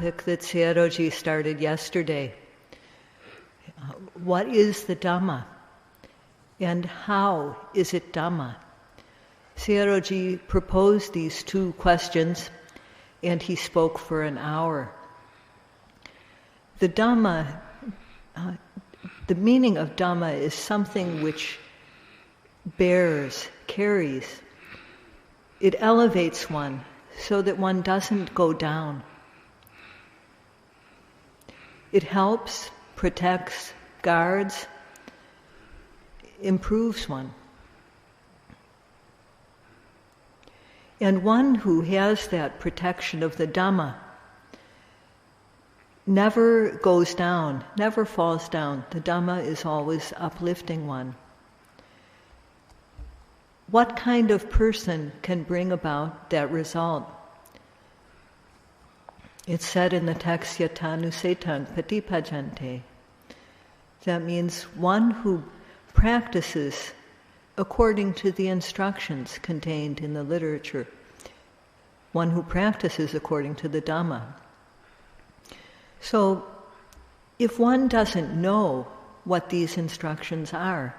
topic that Sayadaw started yesterday. What is the Dhamma? And how is it Dhamma? Sayadaw proposed these two questions, and he spoke for an hour. The Dhamma, the meaning of Dhamma is something which bears, carries. It elevates one so that one doesn't go down. It helps, protects, guards, improves one. And one who has that protection of the Dhamma never goes down, never falls down. The Dhamma is always uplifting one. What kind of person can bring about that result? It's said in the text, Yatanusetan patipajante. That means one who practices according to the instructions contained in the literature. One who practices according to the Dhamma. So, if one doesn't know what these instructions are,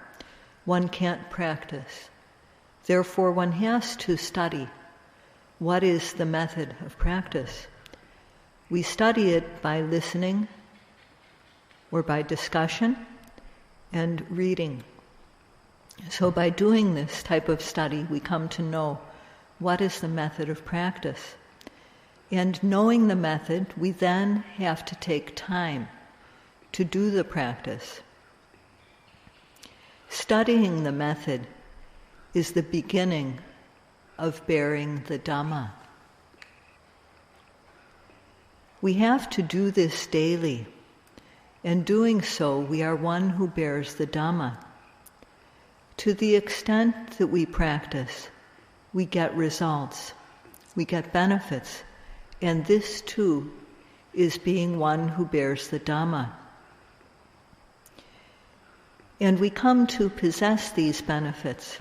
one can't practice. Therefore, one has to study what is the method of practice. We study it by listening or by discussion and reading. So by doing this type of study, we come to know what is the method of practice. And knowing the method, we then have to take time to do the practice. Studying the method is the beginning of bearing the Dhamma. We have to do this daily, and doing so, we are one who bears the Dhamma. To the extent that we practice, we get results, we get benefits, and this too is being one who bears the Dhamma. And we come to possess these benefits.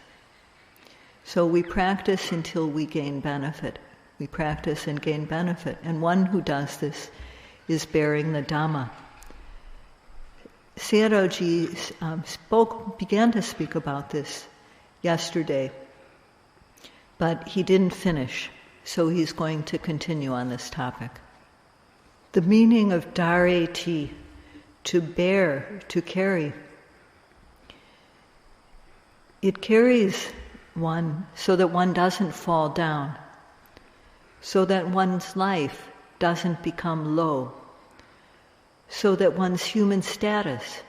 So we practice until we gain benefit. We practice and gain benefit. And one who does this is bearing the Dhamma. Sayadaw began to speak about this yesterday, but he didn't finish, so he's going to continue on this topic. The meaning of dhareti, to bear, to carry. It carries one so that one doesn't fall down, so that one's life doesn't become low, so that one's human status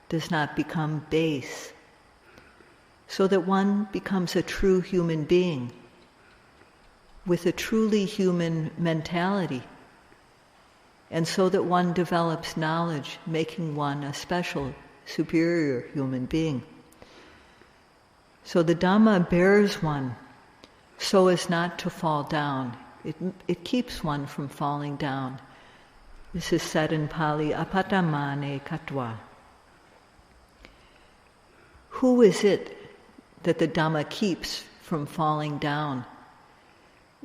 does not become base, so that one becomes a true human being with a truly human mentality, and so that one develops knowledge, making one a special, superior human being. So the Dhamma bears one so as not to fall down. It keeps one from falling down. This is said in Pali, apatamane katva. Who is it that the Dhamma keeps from falling down?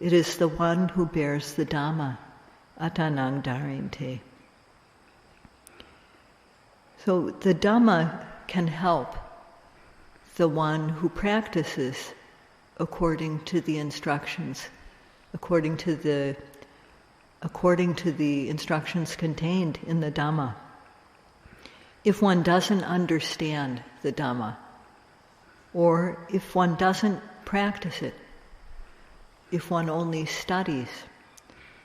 It is the one who bears the Dhamma, atanang dharente. So the Dhamma can help the one who practices according to the instructions, according to the instructions contained in the Dhamma. If one doesn't understand the Dhamma, or if one doesn't practice it, if one only studies,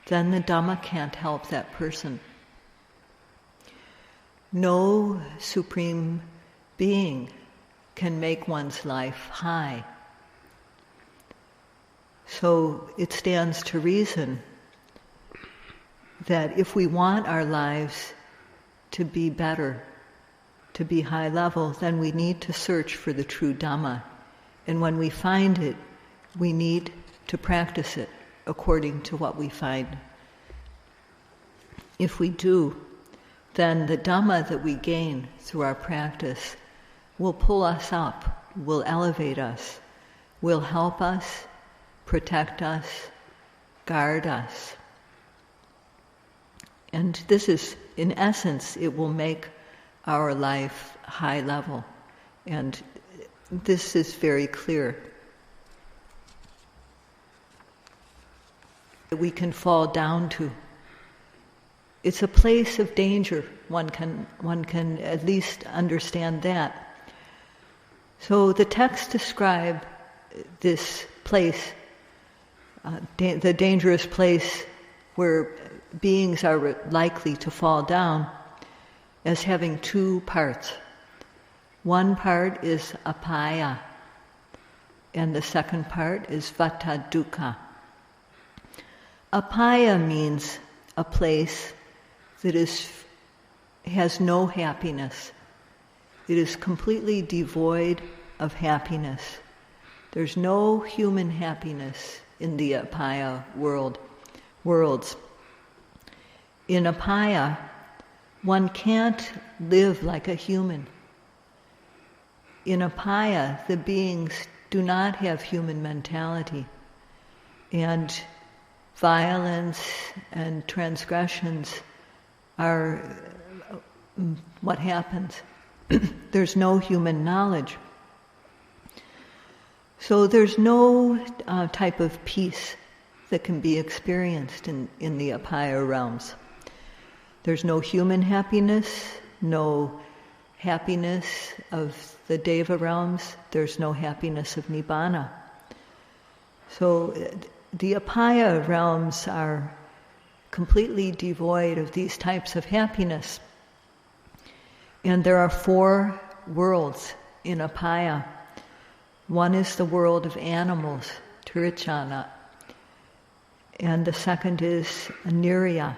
then the Dhamma can't help that person. No supreme being can make one's life high. So it stands to reason that if we want our lives to be better, to be high level, then we need to search for the true Dhamma. And when we find it, we need to practice it according to what we find. If we do, then the Dhamma that we gain through our practice will pull us up, will elevate us, will help us, protect us, guard us. And this is, in essence, it will make our life high level. And this is very clear. We can fall down to. It's a place of danger. One can at least understand that. So the texts describe this place, the dangerous place where beings are likely to fall down, as having two parts. One part is apaya, and the second part is vata dukkha. Apaya means a place that has no happiness. It is completely devoid of happiness. There's no human happiness in the apaya worlds. In apaya, one can't live like a human. In apaya, the beings do not have human mentality, and violence and transgressions are what happens. There's no human knowledge. So there's no type of peace that can be experienced in the apaya realms. There's no human happiness, no happiness of the deva realms, there's no happiness of nibbana. So the apaya realms are completely devoid of these types of happiness. And there are 4 worlds in apaya. One is the world of animals, tirichana, and the second is nirya.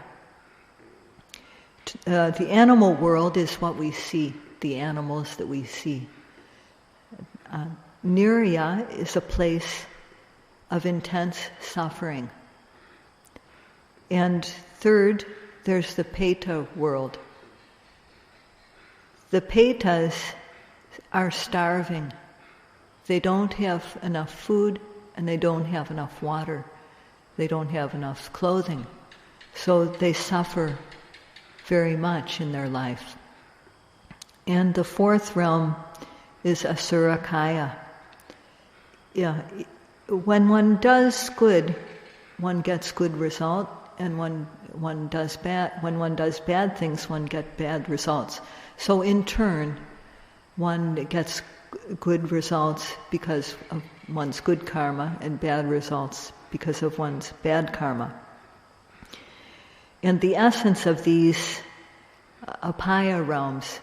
The animal world is what we see, the animals that we see. Nirya is a place of intense suffering. And third, there's the Peta world. The Petas are starving. They don't have enough food and they don't have enough water. They don't have enough clothing. So they suffer very much in their life. And the 4th realm is Asurakaya. Yeah, when one does good, one gets good result, and when one does bad things, one gets bad results. So in turn, one gets good results because of one's good karma, and bad results because of one's bad karma. And the essence of these apaya realms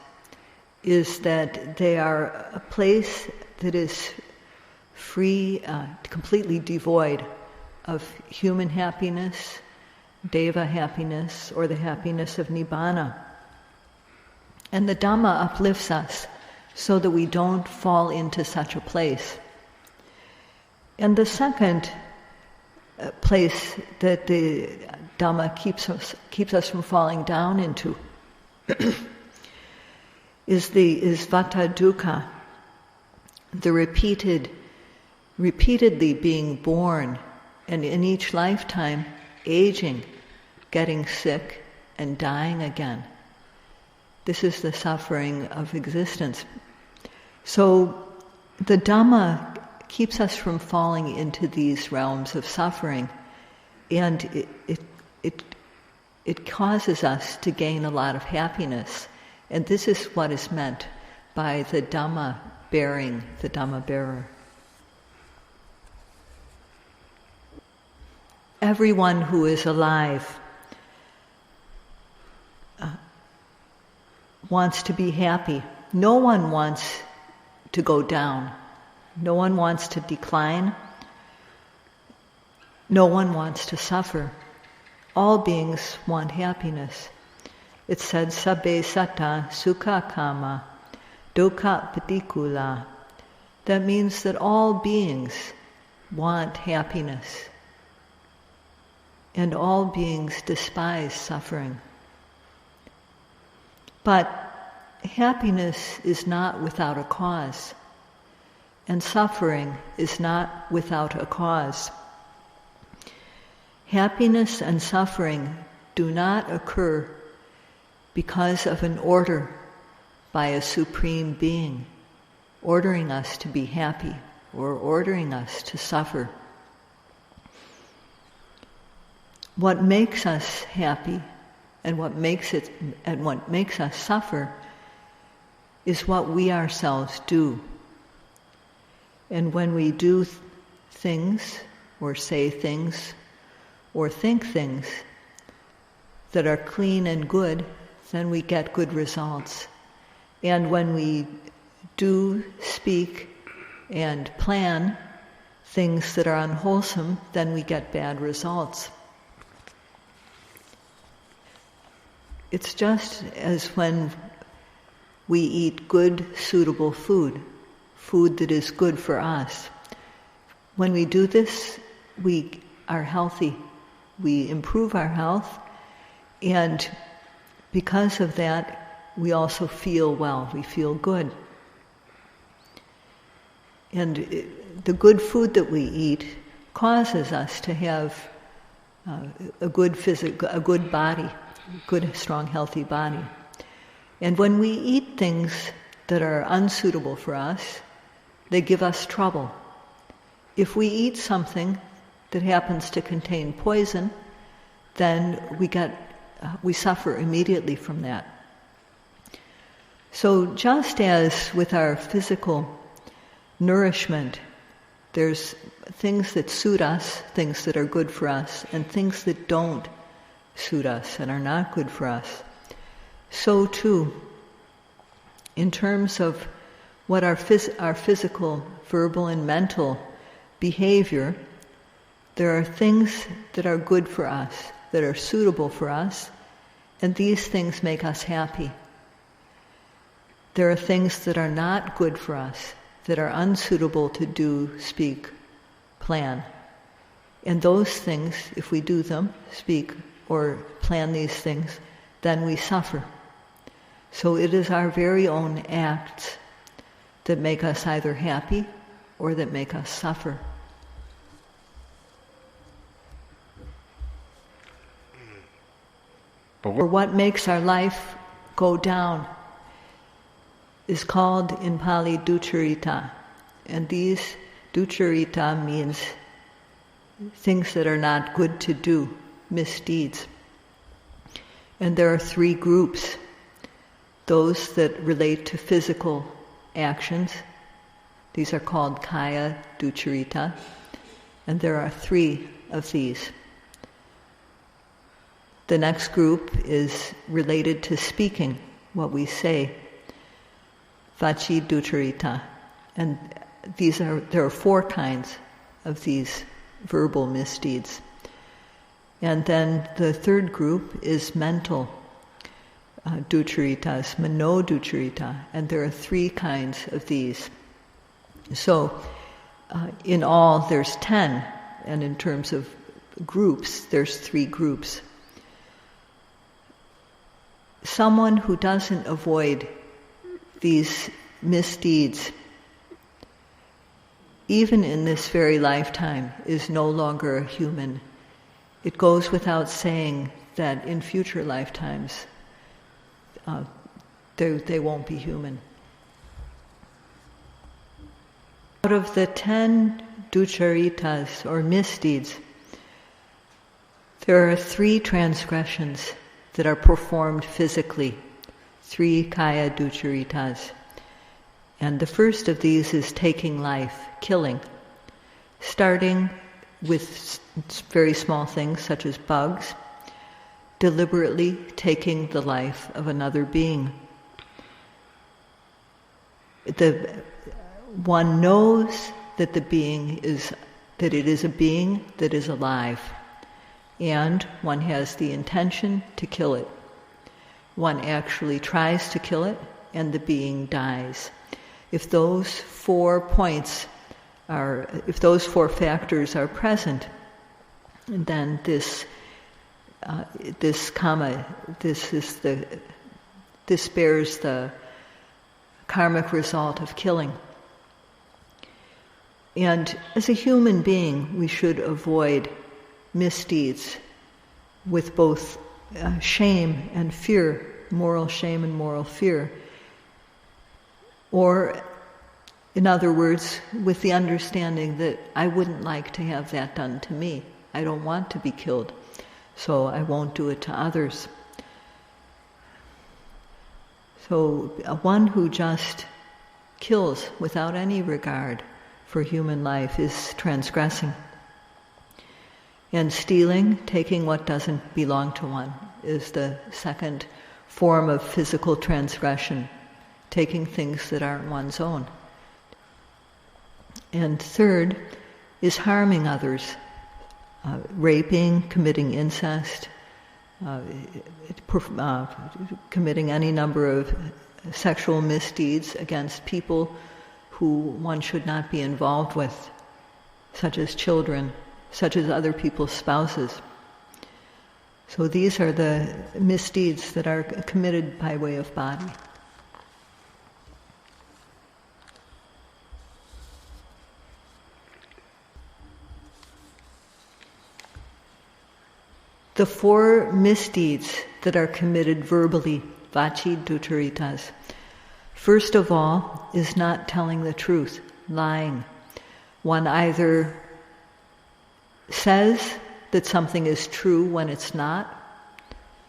is that they are a place that is free, completely devoid of human happiness, deva happiness, or the happiness of nibbana. And the Dhamma uplifts us so that we don't fall into such a place. And the second place that the Dhamma keeps us from falling down into is vata dukkha, the repeatedly being born, and in each lifetime aging, getting sick, and dying again. This is the suffering of existence. So the Dhamma keeps us from falling into these realms of suffering, and it causes us to gain a lot of happiness. And this is what is meant by the Dhamma bearing, the Dhamma bearer. Everyone who is alive wants to be happy. No one wants to go down. No one wants to decline. No one wants to suffer. All beings want happiness. It said, sabbe satta sukha kama dukkha patikula. That means that all beings want happiness. And all beings despise suffering. But happiness is not without a cause, and suffering is not without a cause. Happiness and suffering do not occur because of an order by a supreme being, ordering us to be happy or ordering us to suffer. What makes us happy and what makes us suffer is what we ourselves do. And when we do things or say things or think things that are clean and good, then we get good results. And when we do, speak, and plan things that are unwholesome, then we get bad results. It's just as when we eat good, suitable food that is good for us. When we do this, we are healthy. We improve our health, and because of that, we also feel well. We feel good. And the good food that we eat causes us to have a good body, good, strong, healthy body. And when we eat things that are unsuitable for us, they give us trouble. If we eat something that happens to contain poison, then we suffer immediately from that. So just as with our physical nourishment, there's things that suit us, things that are good for us, and things that don't suit us and are not good for us. So too, in terms of what our physical, verbal, and mental behavior, there are things that are good for us, that are suitable for us, and these things make us happy. There are things that are not good for us, that are unsuitable to do, speak, plan. And those things, if we do them, speak, or plan these things, then we suffer. So it is our very own acts that make us either happy or that make us suffer. Or what makes our life go down is called in Pali duccharita. And these duccharita means things that are not good to do, misdeeds. And there are three groups. Those that relate to physical actions, these are called kaya duccharita, and there are three of these. The next group is related to speaking, what we say, vaci duccharita, and there are four kinds of these verbal misdeeds. And then the third group is mental duccaritas, mano duccharita, and there are three kinds of these. So in all there's 10, and in terms of groups, there's three groups. Someone who doesn't avoid these misdeeds, even in this very lifetime, is no longer a human. It goes without saying that in future lifetimes they won't be human. Out of the 10 duccaritas, or misdeeds, there are 3 transgressions that are performed physically, 3 kaya duccaritas. And the first of these is taking life, killing, starting with very small things such as bugs, deliberately taking the life of another being. One knows that it is a being that is alive, and one has the intention to kill it. One actually tries to kill it, and the being dies. If those 4 factors are present, then this bears the karmic result of killing. And as a human being, we should avoid misdeeds with both shame and fear, moral shame and moral fear. Or, in other words, with the understanding that I wouldn't like to have that done to me. I don't want to be killed, so I won't do it to others. So one who just kills without any regard for human life is transgressing. And stealing, taking what doesn't belong to one, is the second form of physical transgression, taking things that aren't one's own. And third is harming others, raping, committing incest, committing any number of sexual misdeeds against people who one should not be involved with, such as children, such as other people's spouses. So these are the misdeeds that are committed by way of body. The four misdeeds that are committed verbally, vachi ducharitas, first of all is not telling the truth, lying. One either says that something is true when it's not,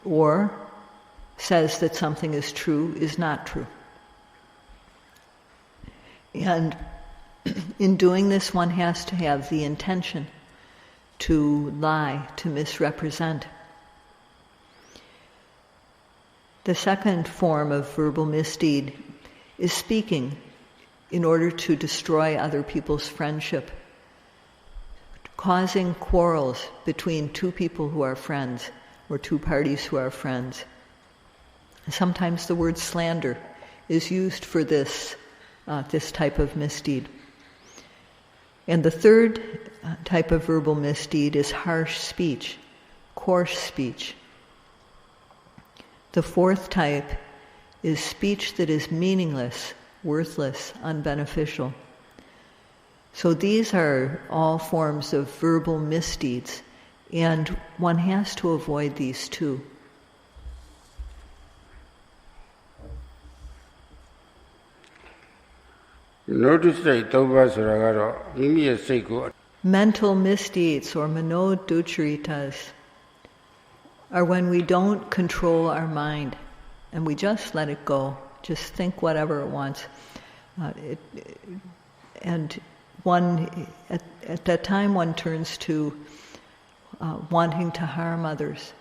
or says that something is true is not true. And in doing this, one has to have the intention to lie, to misrepresent. The second form of verbal misdeed is speaking in order to destroy other people's friendship, causing quarrels between two people who are friends, or two parties who are friends. Sometimes the word slander is used for this type of misdeed. And the third type of verbal misdeed is harsh speech, coarse speech. The fourth type is speech that is meaningless, worthless, unbeneficial. So these are all forms of verbal misdeeds, and one has to avoid these too. Mental misdeeds, or manoducharitas, are when we don't control our mind and we just let it go, just think whatever it wants. And one, at that time, one turns to wanting to harm others.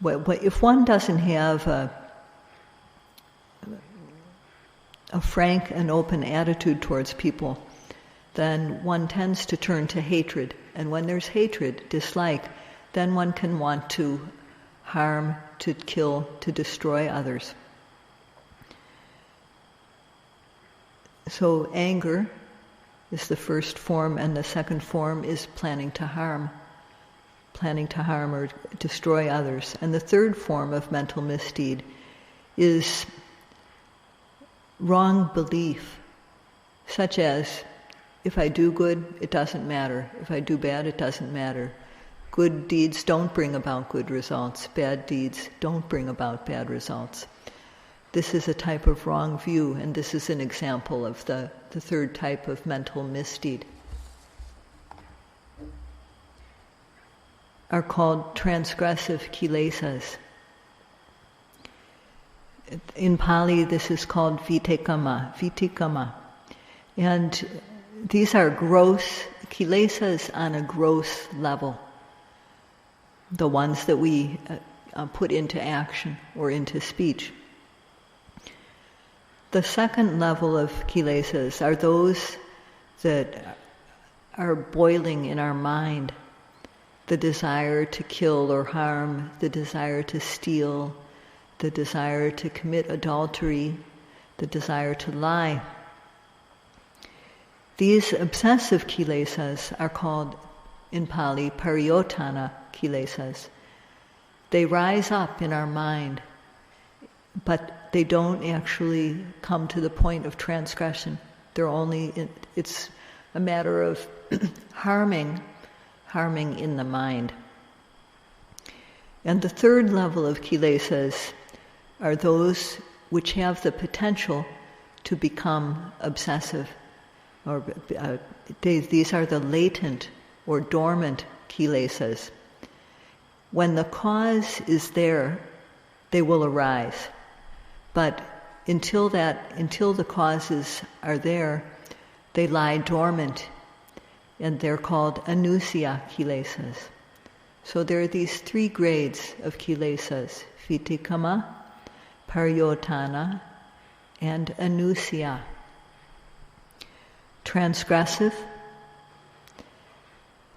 If one doesn't have a frank and open attitude towards people, then one tends to turn to hatred. And when there's hatred, dislike, then one can want to harm, to kill, to destroy others. So anger is the first form, and the second form is planning to harm or destroy others. And the third form of mental misdeed is wrong belief, such as, if I do good, it doesn't matter. If I do bad, it doesn't matter. Good deeds don't bring about good results. Bad deeds don't bring about bad results. This is a type of wrong view, and this is an example of the third type of mental misdeed. Are called transgressive kilesas. In Pali, this is called vitikama. And these are gross kilesas on a gross level, the ones that we put into action or into speech. The second level of kilesas are those that are boiling in our mind. The desire to kill or harm, the desire to steal, the desire to commit adultery, the desire to lie. These obsessive kilesas are called, in Pali, pariyotana kilesas. They rise up in our mind, but they don't actually come to the point of transgression. It's a matter of harming in the mind. And the third level of kilesas are those which have the potential to become obsessive. Or these are the latent or dormant kilesas. When the cause is there, they will arise. But until the causes are there, they lie dormant, and they're called anusya kilesas. So there are these three grades of kilesas: vitikama, paryotana, and anusya. Transgressive,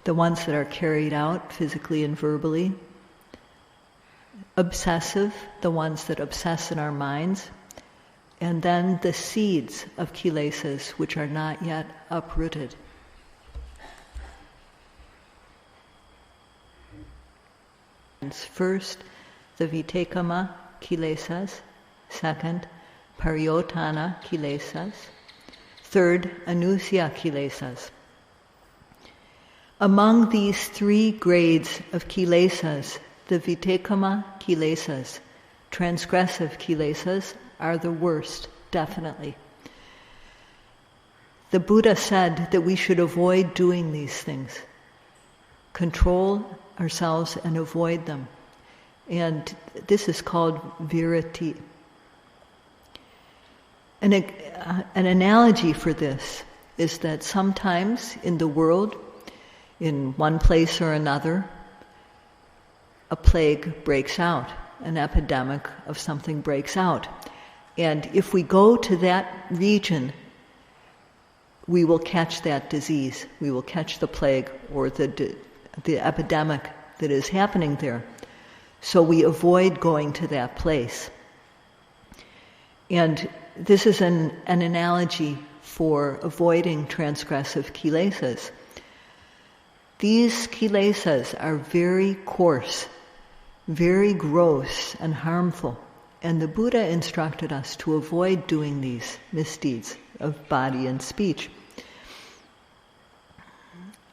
the ones that are carried out physically and verbally. Obsessive, the ones that obsess in our minds. And then the seeds of kilesas which are not yet uprooted. First, the vitekama kilesas. Second, paryotana kilesas. Third, anusya kilesas. Among these three grades of kilesas, the vitekama kilesas, transgressive kilesas, are the worst, definitely. The Buddha said that we should avoid doing these things, control ourselves and avoid them. And this is called virati. An analogy for this is that sometimes in the world, in one place or another, a plague breaks out, an epidemic of something breaks out. And if we go to that region, we will catch that disease. We will catch the plague or the epidemic that is happening there. So we avoid going to that place. And this is an analogy for avoiding transgressive kilesas. These kilesas are very coarse, very gross and harmful. And the Buddha instructed us to avoid doing these misdeeds of body and speech.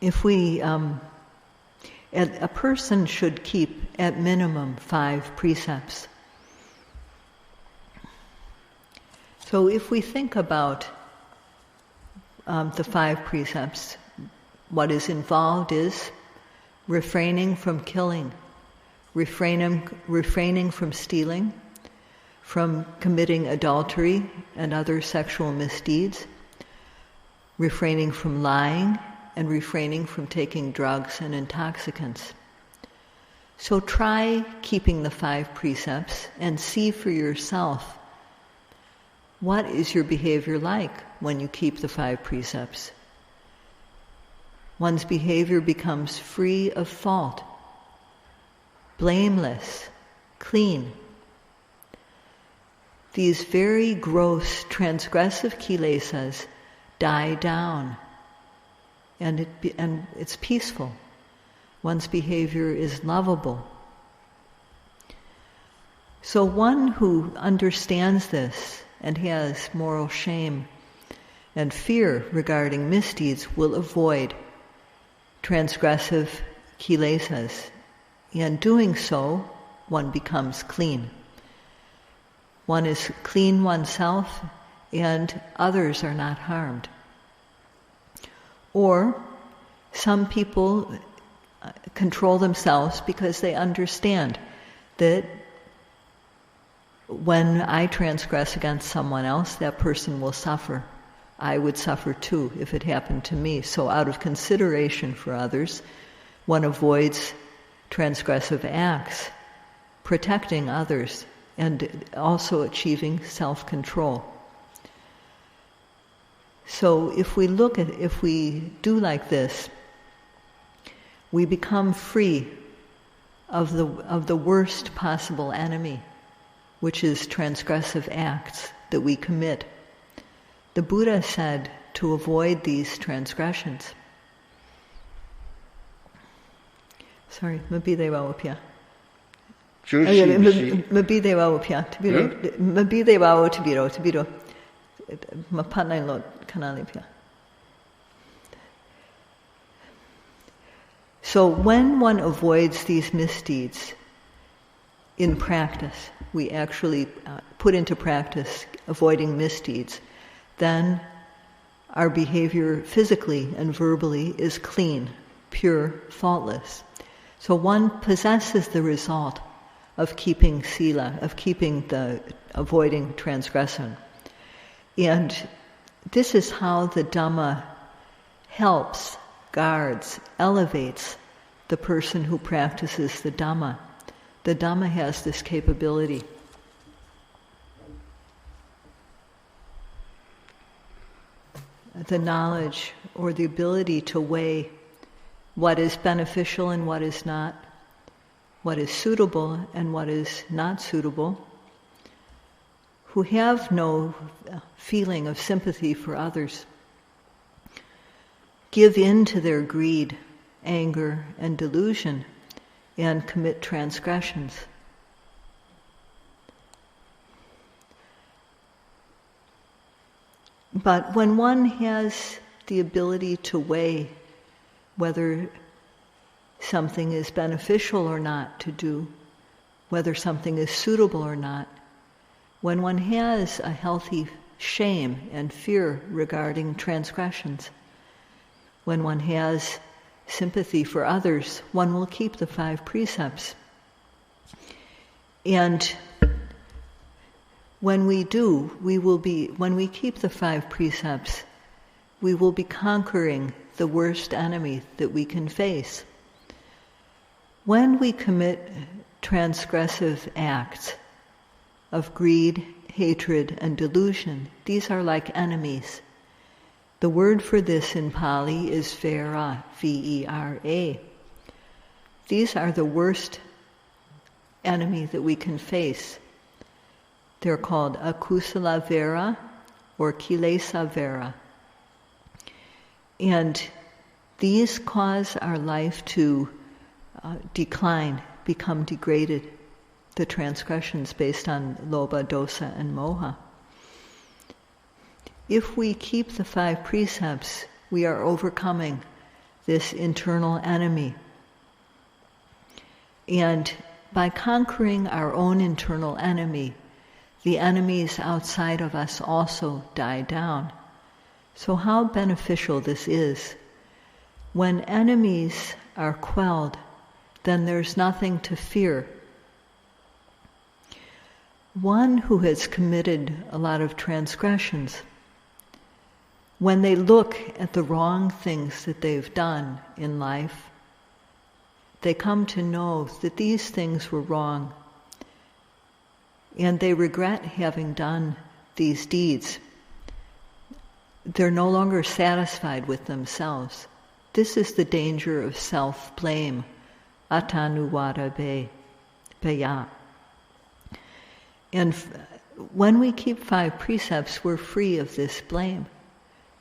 If we, a person should keep at minimum 5 precepts. So if we think about the 5 precepts, what is involved is refraining from killing, refraining from stealing, from committing adultery and other sexual misdeeds, refraining from lying, and refraining from taking drugs and intoxicants. So try keeping the 5 precepts and see for yourself, what is your behavior like when you keep the 5 precepts? One's behavior becomes free of fault, blameless, clean. These very gross, transgressive kilesas die down, and it's peaceful. One's behavior is lovable. So one who understands this and has moral shame and fear regarding misdeeds will avoid transgressive kilesas. And doing so, one becomes clean. One is clean oneself, and others are not harmed. Or some people control themselves because they understand that when I transgress against someone else, that person will suffer. I would suffer too if it happened to me. So out of consideration for others, one avoids transgressive acts, protecting others, and also achieving self-control. So if we do like this, we become free of the worst possible enemy, which is transgressive acts that we commit. The Buddha said to avoid these transgressions. Sorry, Mabideva Upya. Mabideva Upya. Mabideva Tibiro. Mapanai Lord Kanalipya. So when one avoids these misdeeds, in practice, we actually put into practice avoiding misdeeds, then our behavior physically and verbally is clean, pure, faultless. So one possesses the result of keeping Sila, of avoiding transgression. And this is how the Dhamma helps, guards, elevates the person who practices the Dhamma. The Dhamma has this capability. The knowledge or the ability to weigh what is beneficial and what is not, what is suitable and what is not suitable, who have no feeling of sympathy for others, give in to their greed, anger, and delusion, and commit transgressions. But when one has the ability to weigh whether something is beneficial or not to do, whether something is suitable or not, when one has a healthy shame and fear regarding transgressions, when one has sympathy for others, one will keep the 5 precepts. And when we do, when we keep the 5 precepts, we will be conquering the worst enemy that we can face. When we commit transgressive acts of greed, hatred, and delusion, these are like enemies. The word for this in Pali is vera, V-E-R-A. These are the worst enemy that we can face. They're called akusala vera or kilesa vera. And these cause our life to decline, become degraded, the transgressions based on lobha, dosa, and moha. If we keep the 5 precepts, we are overcoming this internal enemy. And by conquering our own internal enemy, the enemies outside of us also die down. So how beneficial this is. When enemies are quelled, then there's nothing to fear. One who has committed a lot of transgressions, when they look at the wrong things that they've done in life, they come to know that these things were wrong, and they regret having done these deeds. They're no longer satisfied with themselves. This is the danger of self-blame, atanuvada beya. And when we keep 5 precepts, we're free of this blame,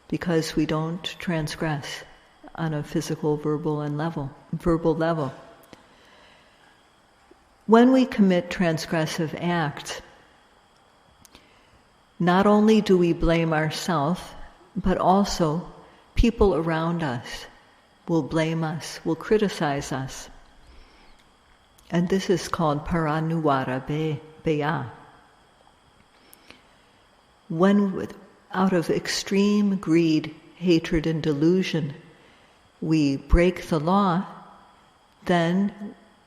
because we don't transgress on a physical, verbal level. When we commit transgressive acts, not only do we blame ourselves, but also people around us will blame us, will criticize us. And this is called paranuvara beya. When out of extreme greed, hatred, and delusion, we break the law, then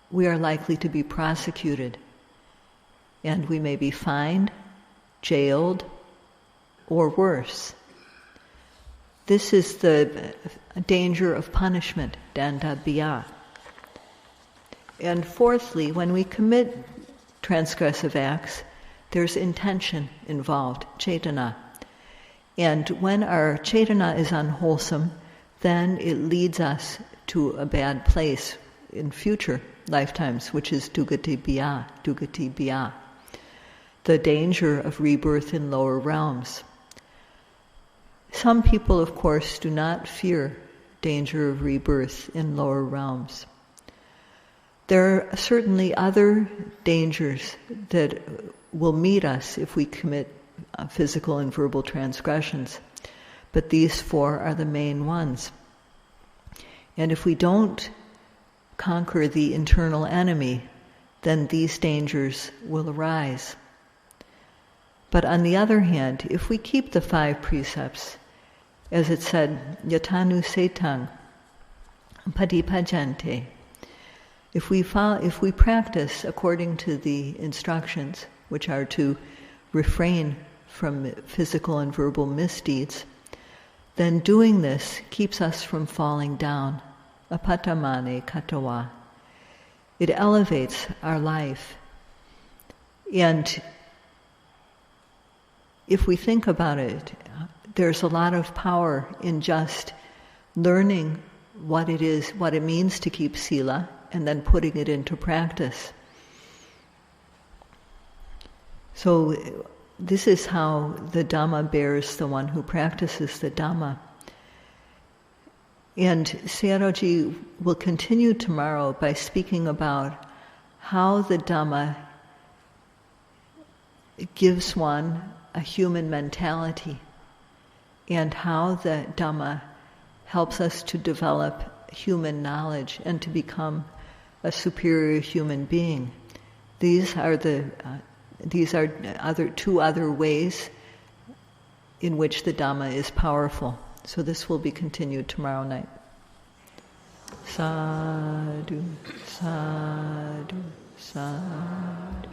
we are likely to be prosecuted. And we may be fined, jailed, or worse. This is the danger of punishment, danda biya. And fourthly, when we commit transgressive acts, there's intention involved, cetana. And when our cetana is unwholesome, then it leads us to a bad place in future lifetimes, which is dugati biya, the danger of rebirth in lower realms. Some people, of course, do not fear danger of rebirth in lower realms. There are certainly other dangers that will meet us if we commit physical and verbal transgressions, but these 4 are the main ones. And if we don't conquer the internal enemy, then these dangers will arise. But on the other hand, if we keep the 5 precepts, as it said, yatanu setang padipajante, if we practice according to the instructions, which are to refrain from physical and verbal misdeeds, then doing this keeps us from falling down. Apatamane katawa. It elevates our life. And if we think about it, there's a lot of power in just learning what it means to keep Sila, and then putting it into practice. So this is how the Dhamma bears the one who practices the Dhamma. And Sayadaw will continue tomorrow by speaking about how the Dhamma gives one a human mentality, and how the Dhamma helps us to develop human knowledge and to become a superior human being. These are two other ways in which the Dhamma is powerful. So this will be continued tomorrow night. Sadhu, sadhu, sadhu.